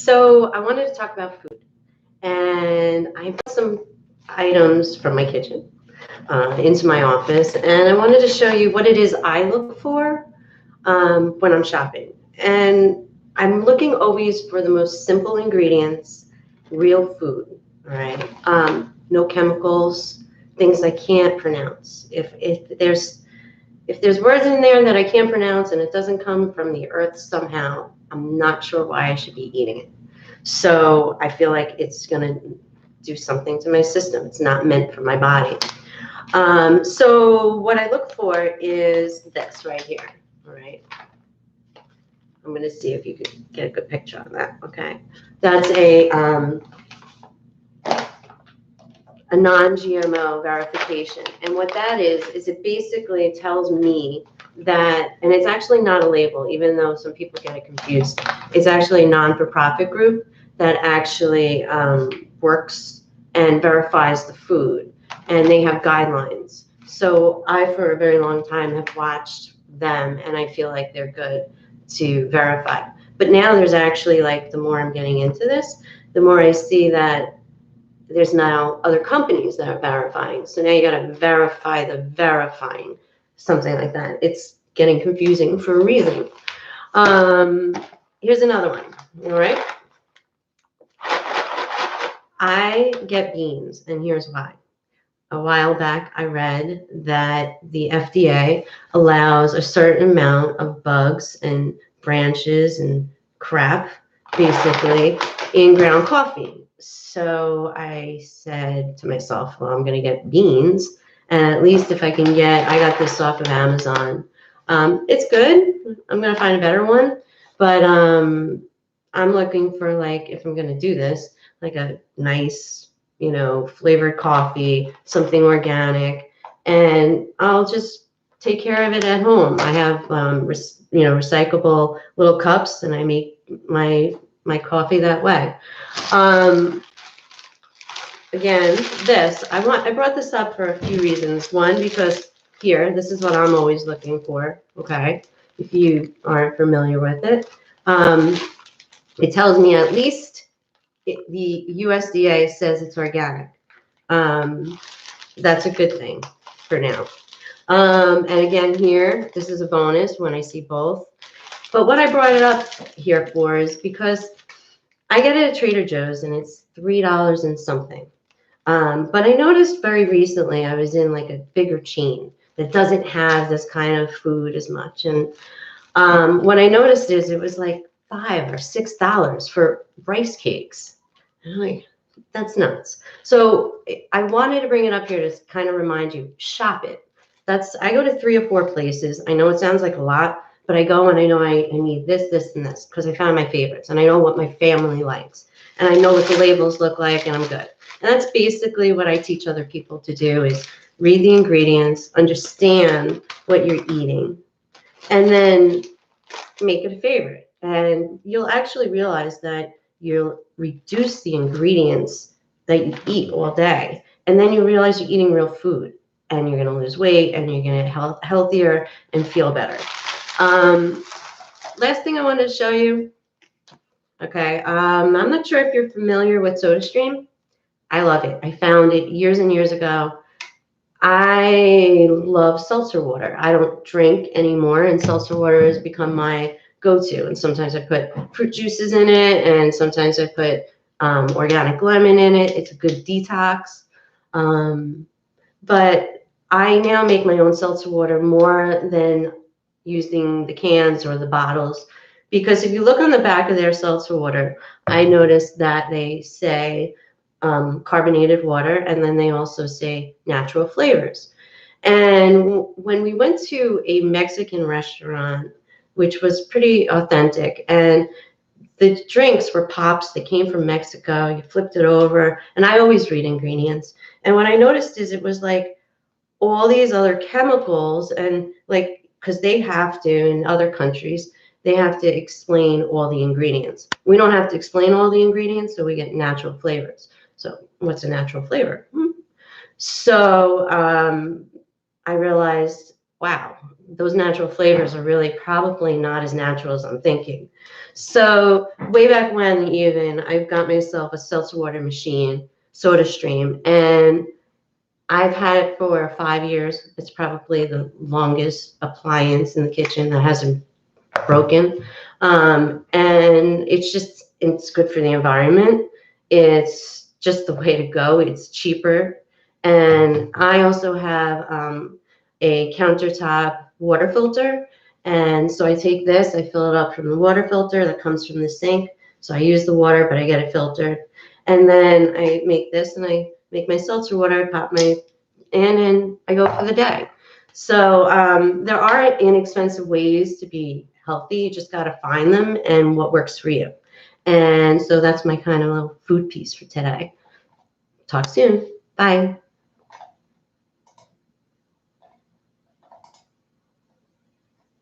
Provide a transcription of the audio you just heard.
So I wanted to talk about food, and I brought some items from my kitchen into my office, and I wanted to show you what it is I look for when I'm shopping. And I'm looking always for the most simple ingredients, real food, all right? No chemicals, things I can't pronounce. If there's words in there that I can't pronounce and it doesn't come from the earth somehow, I'm not sure why I should be eating it. So I feel like it's going to do something to my system. It's not meant for my body. So what I look for is this right here. All right. I'm going to see if you can get a good picture on that. Okay. That's a non-GMO verification. And what that is it basically tells me that, and it's actually not a label, even though some people get it confused. It's actually a non-for-profit group that actually works and verifies the food, and they have guidelines. So I, for a very long time, have watched them, and I feel like they're good to verify. But now there's actually, like, the more I'm getting into this, the more I see that there's now other companies that are verifying. So now you got to verify the verifying, something like that. It's getting confusing for a reason. Here's another one. All right. I get beans, and here's why. A while back, I read that the FDA allows a certain amount of bugs and branches and crap, basically, in ground coffee. So I said to myself, well, I'm going to get beans. And at least if I can get, I got this off of Amazon. It's good. I'm going to find a better one. But I'm looking for, like, if I'm going to do this, like a nice, flavored coffee, something organic, and I'll just take care of it at home. I have, recyclable little cups, and I make my coffee that way. Again, I brought this up for a few reasons. One, because here, this is what I'm always looking for, okay? If you aren't familiar with it. It tells me at least the USDA says it's organic. That's a good thing for now. And again, here, this is a bonus when I see both. But what I brought it up here for is because I get it at Trader Joe's, and it's $3 and something. But I noticed very recently I was in, like, a bigger chain that doesn't have this kind of food as much. And what I noticed is it was like $5 or $6 for rice cakes. And I'm like, that's nuts. So I wanted to bring it up here to kind of remind you, shop it. I go to 3 or 4 places. I know it sounds like a lot, but I go and I know I need this, this, and this, because I found my favorites, and I know what my family likes, and I know what the labels look like, and I'm good. And that's basically what I teach other people to do, is read the ingredients, understand what you're eating, and then make it a favorite. And you'll actually realize that you'll reduce the ingredients that you eat all day. And then you realize you're eating real food, and you're going to lose weight, and you're going to get healthier and feel better. Last thing I wanted to show you. Okay. I'm not sure if you're familiar with SodaStream. I love it. I found it years and years ago. I love seltzer water. I don't drink anymore, and seltzer water has become my go-to. And sometimes I put fruit juices in it, and sometimes I put organic lemon in it. It's a good detox. But I now make my own seltzer water more than using the cans or the bottles, because if you look on the back of their seltzer water, I noticed that they say carbonated water, and then they also say natural flavors. And when we went to a Mexican restaurant, which was pretty authentic, and the drinks were pops that came from Mexico, you flipped it over, and I always read ingredients. And what I noticed is it was like all these other chemicals, and like, because they have to, in other countries, they have to explain all the ingredients. We don't have to explain all the ingredients, so we get natural flavors. So what's a natural flavor? So I realized wow, those natural flavors are really probably not as natural as I'm thinking. So way back when, even, I've got myself a seltzer water machine, SodaStream, and I've had it for 5 years. It's probably the longest appliance in the kitchen that hasn't broken. And it's good for the environment. It's just the way to go. It's cheaper. And I also have a countertop water filter. And so I take this, I fill it up from the water filter that comes from the sink. So I use the water, but I get it filtered. And then I make this and I make my seltzer water, I pop my in, and I go for the day. So there are inexpensive ways to be healthy. You just got to find them and what works for you. And so that's my kind of little food piece for today. Talk soon. Bye.